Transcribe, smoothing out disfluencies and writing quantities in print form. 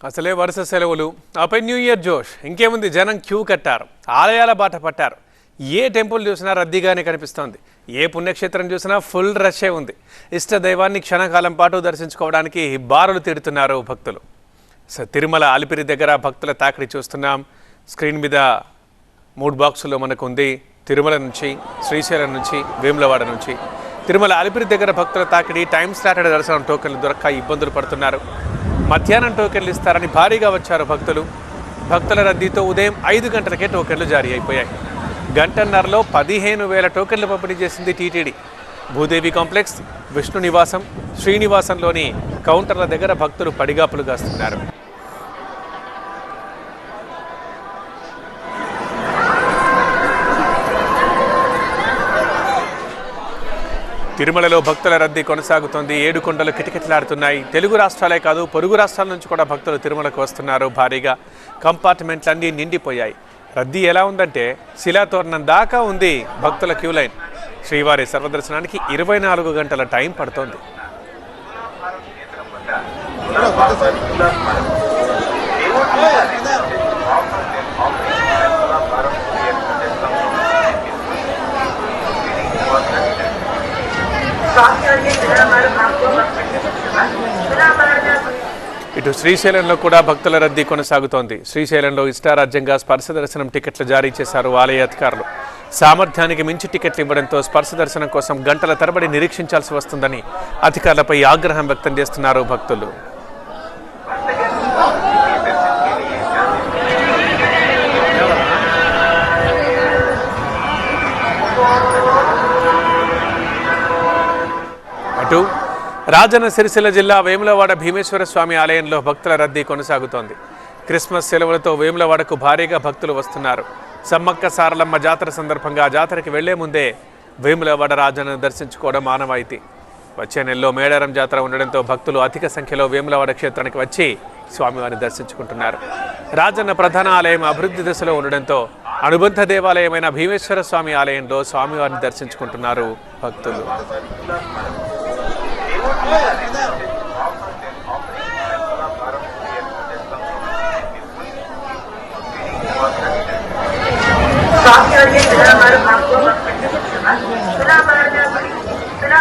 అసలే వరుస సెలవులు ఆపై న్యూ ఇయర్ జోష్ ఇంకేముంది. జనం క్యూ కట్టారు, ఆలయాల బాట పట్టారు. ఏ టెంపుల్ చూసినా రద్దీగానే కనిపిస్తోంది. ఏ పుణ్యక్షేత్రం చూసినా ఫుల్ రష్ే ఉంది. ఇష్ట దైవాన్ని క్షణకాలం పాటు దర్శించుకోవడానికి బారులు తీరుతున్నారు భక్తులు. తిరుమల అలిపిరి దగ్గర భక్తుల తాకిడి చూస్తున్నాం. స్క్రీన్ మీద 3 బాక్సుల్లో మనకు ఉంది. తిరుమల నుంచి, శ్రీశైలం నుంచి, వేములవాడ నుంచి. తిరుమల అలిపిరి దగ్గర భక్తుల తాకిడి. టైం స్లాటెడ్ దర్శనం టోకెన్లు దొరక్క ఇబ్బందులు పడుతున్నారు. మధ్యాహ్నం టోకెన్లు ఇస్తారని భారీగా వచ్చారు భక్తులు. భక్తుల రద్దీతో ఉదయం 5 గంటలకే టోకెన్లు జారీ అయిపోయాయి. గంటన్నరలో 15,000 టోకెన్లు పంపిణీ చేసింది టీటీడీ. భూదేవి కాంప్లెక్స్, విష్ణు నివాసం, శ్రీనివాసంలోని కౌంటర్ల దగ్గర భక్తులు పడిగాపులు కాస్తున్నారు. తిరుమలలో భక్తుల రద్దీ కొనసాగుతోంది. 7 కొండలు కిటకిటలాడుతున్నాయి. తెలుగు రాష్ట్రాలే కాదు, పొరుగు రాష్ట్రాల నుంచి కూడా భక్తులు తిరుమలకు వస్తున్నారు. భారీగా కంపార్ట్మెంట్లన్నీ నిండిపోయాయి. రద్దీ ఎలా ఉందంటే శిలాతోరణం దాకా ఉంది భక్తుల క్యూ లైన్. శ్రీవారి సర్వదర్శనానికి 24 గంటల టైం పడుతోంది. ఇటు శ్రీశైలంలో కూడా భక్తుల రద్దీ కొనసాగుతోంది. శ్రీశైలంలో ఇష్టారాజ్యంగా స్పర్శ దర్శనం టికెట్లు జారీ చేశారు ఆలయ అధికారులు. సామర్థ్యానికి మించి టికెట్లు ఇవ్వడంతో స్పర్శ దర్శనం కోసం గంటల తరబడి నిరీక్షించాల్సి వస్తుందని అధికారులపై ఆగ్రహం వ్యక్తం చేస్తున్నారు భక్తులు. అటు రాజన్న సిరిసిల్ల జిల్లా వేములవాడ భీమేశ్వర స్వామి ఆలయంలో భక్తుల రద్దీ కొనసాగుతోంది. క్రిస్మస్ సెలవులతో వేములవాడకు భారీగా భక్తులు వస్తున్నారు. సమ్మక్క సారలమ్మ జాతర సందర్భంగా జాతరకి వెళ్లే ముందే వేములవాడ రాజన్నను దర్శించుకోవడం ఆనవాయితీ. వచ్చే నెలలో మేడారం జాతర ఉండడంతో భక్తులు అధిక సంఖ్యలో వేములవాడ క్షేత్రానికి వచ్చి స్వామివారిని దర్శించుకుంటున్నారు. రాజన్న ప్రధాన ఆలయం అభివృద్ధి దశలో ఉండడంతో అనుబంధ దేవాలయమైన భీమేశ్వర స్వామి ఆలయంలో స్వామివారిని దర్శించుకుంటున్నారు భక్తులు. सुना